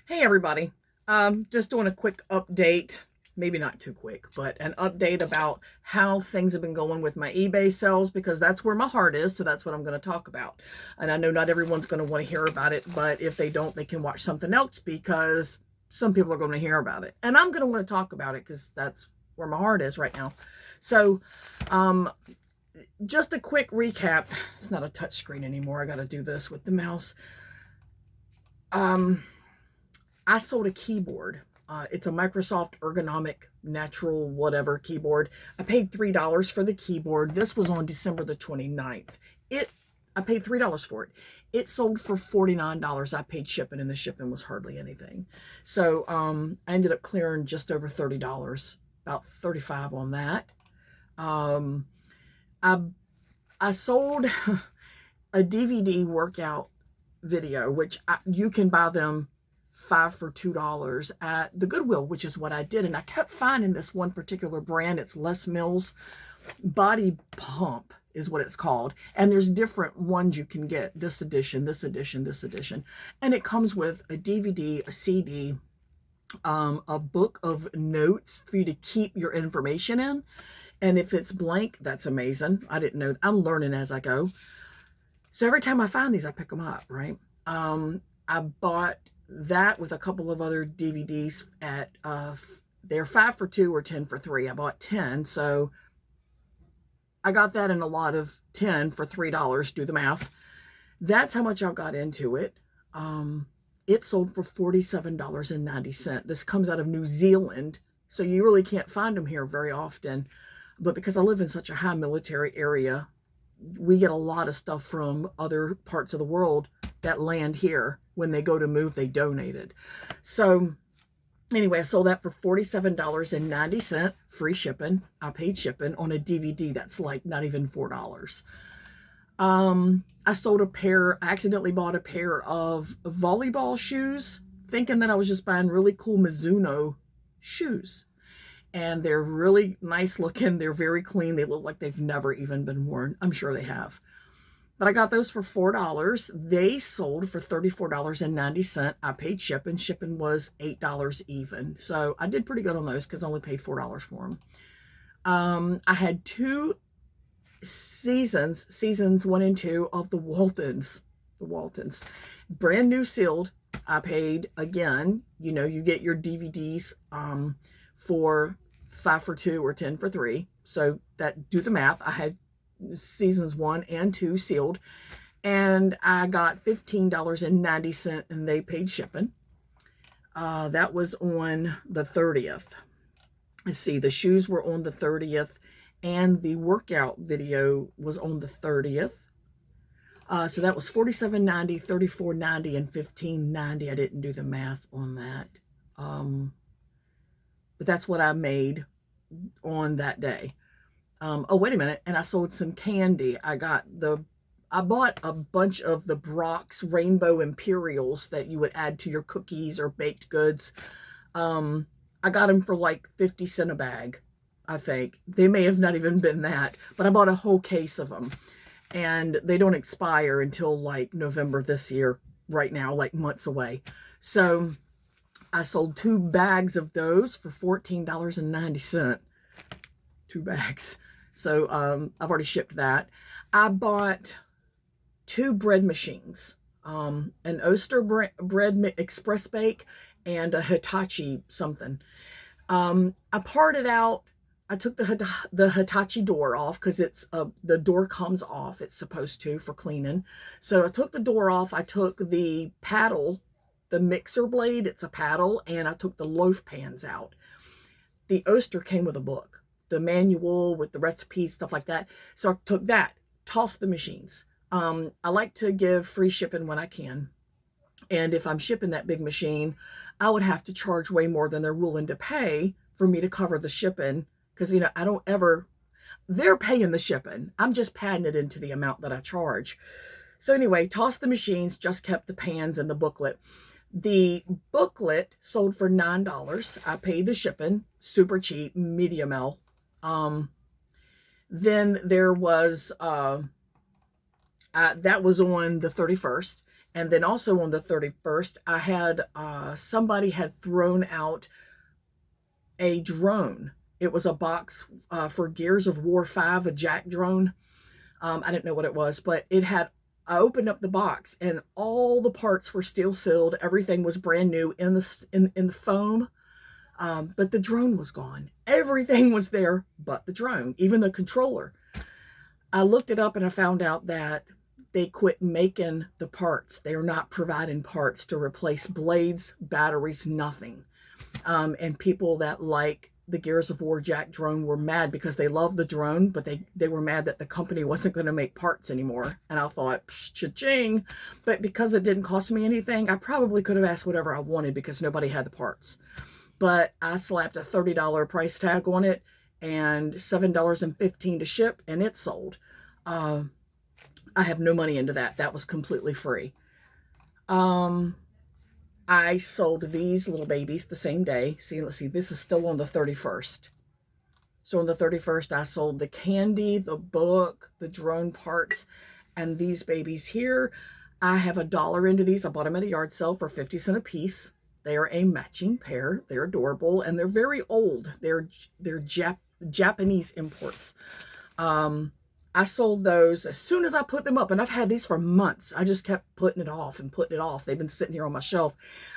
Hey everybody, just doing a quick update, maybe not too quick, but an update about how things have been going with my eBay sales because that's where my heart is, so that's what I'm going to talk about. And I know not everyone's going to want to hear about it, but if they don't, they can watch something else because some people are going to hear about it. And I'm going to want to talk about it because that's where my heart is right now. So, just a quick recap. It's not a touch screen anymore. I got to do this with the mouse. I sold a keyboard. It's a Microsoft ergonomic natural whatever keyboard. I paid $3 for the keyboard. This was on December the 29th. I paid $3 for it. It sold for $49. I paid shipping and the shipping was hardly anything. So I ended up clearing just over $30, about $35 on that. I sold a DVD workout video, which you can buy them 5 for $2 at the Goodwill, which is what I did. And I kept finding this one particular brand. It's Les Mills Body Pump is what it's called. And there's different ones you can get. This edition, this edition, this edition. And it comes with a DVD, a CD, a book of notes for you to keep your information in. And if it's blank, that's amazing. I didn't know. I'm learning as I go. So every time I find these, I pick them up, right? I bought that with a couple of other DVDs at, they're 5 for 2 or 10 for 3. I bought 10, so I got that in a lot of 10 for $3. Do the math. That's how much I got into it. It sold for $47.90. This comes out of New Zealand, so you really can't find them here very often. But because I live in such a high military area, we get a lot of stuff from other parts of the world that land here. When they go to move, they donate it. So anyway, I sold that for $47.90, free shipping. I paid shipping on a DVD that's like not even $4. I sold a pair, I accidentally bought a pair of volleyball shoes, thinking that I was just buying really cool Mizuno shoes. And they're really nice looking. They're very clean. They look like they've never even been worn. I'm sure they have. But I got those for $4. They sold for $34.90. I paid shipping. Shipping was $8 even. So I did pretty good on those because I only paid $4 for them. I had 2 seasons 1 and 2 of the Waltons. Brand new sealed. I paid, again, you know, you get your DVDs for 5 for 2 or 10 for 3. So that, do the math. I had seasons 1 and 2 sealed, and I got $15.90 and they paid shipping. That was on the 30th. Let's see, the shoes were on the 30th and the workout video was on the 30th. So that was $47.90, $34.90, and $15.90. I didn't do the math on that. But that's what I made on that day. Oh, wait a minute. And I sold some candy. I bought a bunch of the Brock's Rainbow Imperials that you would add to your cookies or baked goods. I got them for like 50 cents a bag, I think. They may have not even been that, but I bought a whole case of them. And they don't expire until like November this year, right now, like months away. So I sold 2 bags of those for $14.90. 2 bags. So I've already shipped that. I bought 2 bread machines, an Oster bread express bake and a Hitachi something. I parted out. I took the Hitachi door off because it's the door comes off. It's supposed to for cleaning. So I took the door off. I took the paddle, the mixer blade. It's a paddle, and I took the loaf pans out. The Oster came with a book, the manual with the recipes, stuff like that. So I took that, tossed the machines. I like to give free shipping when I can. And if I'm shipping that big machine, I would have to charge way more than they're willing to pay for me to cover the shipping. Because, you know, they're paying the shipping. I'm just padding it into the amount that I charge. So anyway, tossed the machines, just kept the pans and the booklet. The booklet sold for $9. I paid the shipping, super cheap, medium L. Then there was, that was on the 31st. And then also on the 31st, I had somebody had thrown out a drone. It was a box for Gears of War 5, a jack drone. I didn't know what it was, but it had, I opened up the box and all the parts were still sealed. Everything was brand new in the foam. But the drone was gone. Everything was there but the drone, even the controller. I looked it up and I found out that they quit making the parts. They are not providing parts to replace blades, batteries, nothing. And people that like the Gears of War Jack drone were mad because they love the drone, but they were mad that the company wasn't going to make parts anymore. And I thought, cha-ching. But because it didn't cost me anything, I probably could have asked whatever I wanted because nobody had the parts. But I slapped a $30 price tag on it and $7.15 to ship, and it sold. I have no money into that. That was completely free. I sold these little babies the same day. See, let's see, this is still on the 31st. So on the 31st, I sold the candy, the book, the drone parts, and these babies here. I have $1 into these. I bought them at a yard sale for 50 cents a piece. They are a matching pair. They're adorable, and they're very old. They're Japanese imports. I sold those as soon as I put them up, and I've had these for months. I just kept putting it off and putting it off. They've been sitting here on my shelf.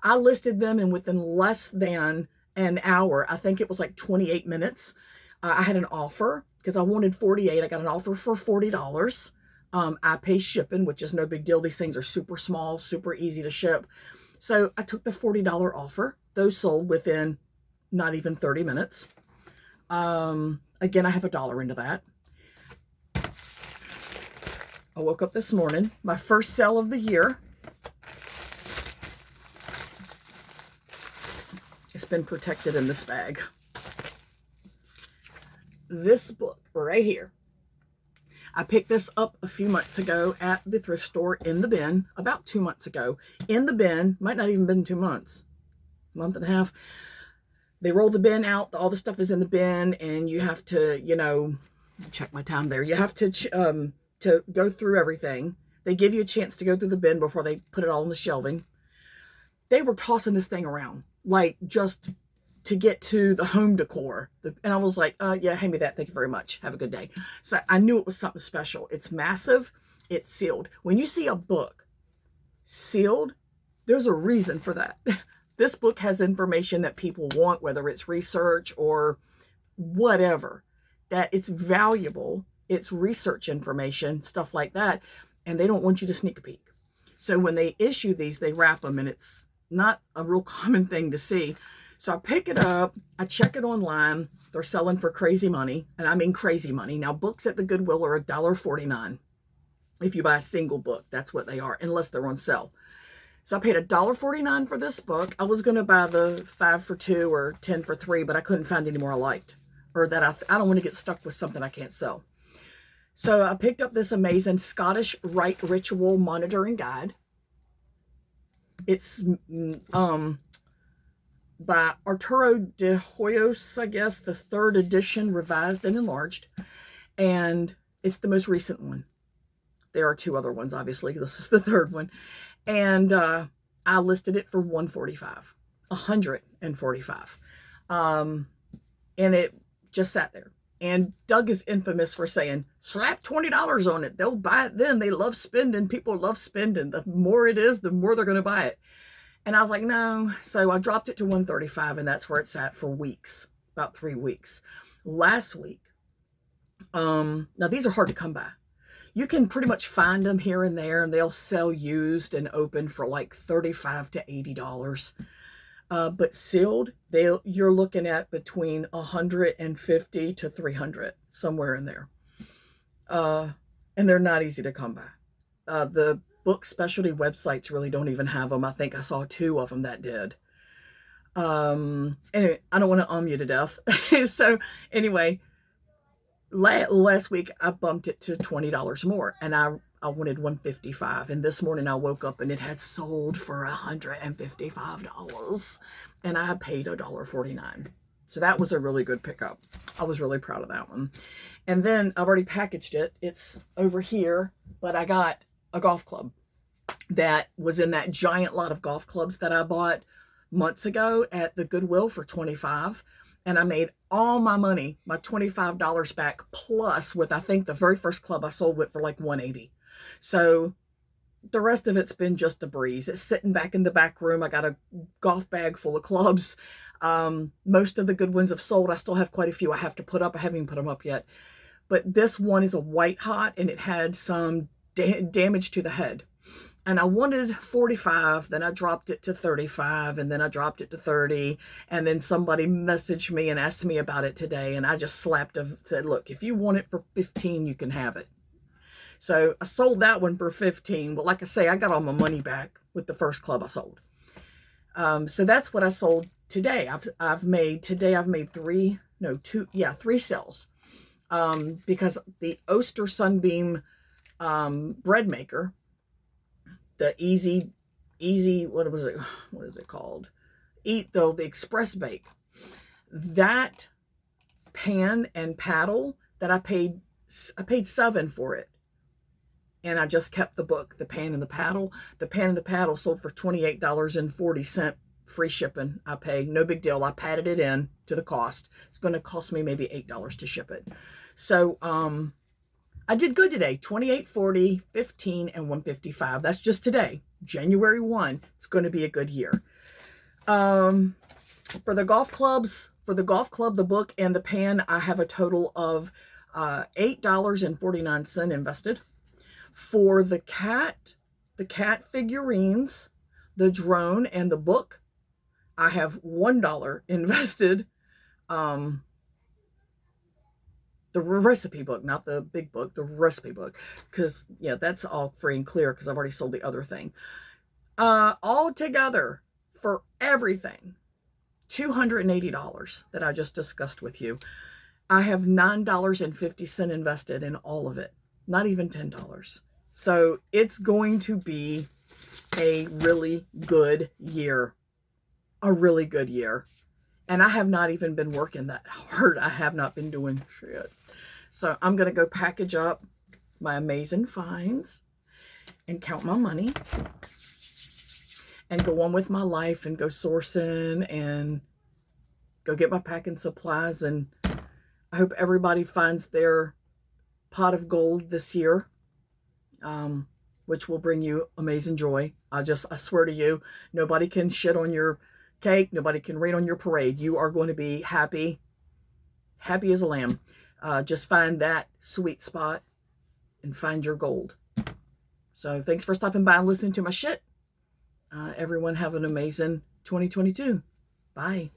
I listed them, and within less than an hour, I think it was like 28 minutes, I had an offer because I wanted 48. I got an offer for $40. I pay shipping, which is no big deal. These things are super small, super easy to ship. So I took the $40 offer. Those sold within not even 30 minutes. Again, I have $1 into that. I woke up this morning, my first sale of the year. It's been protected in this bag. This book right here. I picked this up a few months ago at the thrift store in the bin, about 2 months ago. In the bin, might not even been 2 months, month and a half. They roll the bin out, all the stuff is in the bin, and you have to, you know, check my time there. You have to go through everything. They give you a chance to go through the bin before they put it all on the shelving. They were tossing this thing around, like just to get to the home decor. And I was like, yeah, hand me that. Thank you very much. Have a good day. So I knew it was something special. It's massive. It's sealed. When you see a book sealed, there's a reason for that. This book has information that people want, whether it's research or whatever, that it's valuable. It's research information, stuff like that. And they don't want you to sneak a peek. So when they issue these, they wrap them, and it's not a real common thing to see. So I pick it up, I check it online. They're selling for crazy money, and I mean crazy money. Now, books at the Goodwill are $1.49. If you buy a single book, that's what they are, unless they're on sale. So I paid $1.49 for this book. I was going to buy the 5 for 2 or 10 for 3, but I couldn't find any more I liked, or that I don't want to get stuck with something I can't sell. So I picked up this amazing Scottish Rite Ritual Monitoring Guide. It's by Arturo de Hoyos, I guess, the 3rd edition, revised and enlarged. And it's the most recent one. There are 2 other ones, obviously. This is the 3rd one. And I listed it for $145. And it just sat there. And Doug is infamous for saying, slap $20 on it. They'll buy it then. They love spending. People love spending. The more it is, the more they're going to buy it. And I was like, no. So I dropped it to $135, and that's where it's at for weeks, about 3 weeks. Last week, now these are hard to come by. You can pretty much find them here and there, and they'll sell used and open for like $35 to $80. But sealed, you're looking at between $150 to $300, somewhere in there. And they're not easy to come by. The book specialty websites really don't even have them. I think I saw 2 of them that did. Anyway, I don't want to you to death. So anyway, last week I bumped it to $20 more, and I wanted $155, and this morning I woke up and it had sold for $155, and I paid $1.49. So that was a really good pickup. I was really proud of that one. And then I've already packaged it. It's over here, but I got a golf club. that was in that giant lot of golf clubs that I bought months ago at the Goodwill for $25. And I made all my money, my $25 back, plus with, I think the very first club I sold went for like $180. So the rest of it's been just a breeze. It's sitting back in the back room. I got a golf bag full of clubs. Most of the good ones have sold. I still have quite a few I have to put up. I haven't even put them up yet. But this one is a white hot, and it had some damage to the head. And I wanted 45, then I dropped it to 35, and then I dropped it to 30. And then somebody messaged me and asked me about it today, and I just said, look, if you want it for 15, you can have it. So I sold that one for 15. But like I say, I got all my money back with the first club I sold. So that's what I sold today. I've made three sales. Because the Oster Sunbeam bread maker, the easy, what is it called? The Express Bake. That pan and paddle that I paid $7 for it. And I just kept the book, the pan and the paddle. The pan and the paddle sold for $28.40, free shipping. I pay, no big deal. I padded it in to the cost. It's going to cost me maybe $8 to ship it. So I did good today. $28.40, $15, and $155. That's just today, January 1. It's going to be a good year. For the golf club, the book, and the pan, I have a total of $8.49 invested. For the cat figurines, the drone, and the book, I have $1 invested. The recipe book, not the big book, the recipe book. Because, yeah, that's all free and clear because I've already sold the other thing. All together, for everything, $280 that I just discussed with you. I have $9.50 invested in all of it. Not even $10. So it's going to be a really good year. A really good year. And I have not even been working that hard. I have not been doing shit. So I'm going to go package up my amazing finds and count my money and go on with my life and go sourcing and go get my packing supplies. And I hope everybody finds their pot of gold this year, which will bring you amazing joy. I swear to you, nobody can shit on your cake. Nobody can rain on your parade. You are going to be happy as a lamb. Just find that sweet spot and find your gold. So thanks for stopping by and listening to my shit. Everyone have an amazing 2022. Bye.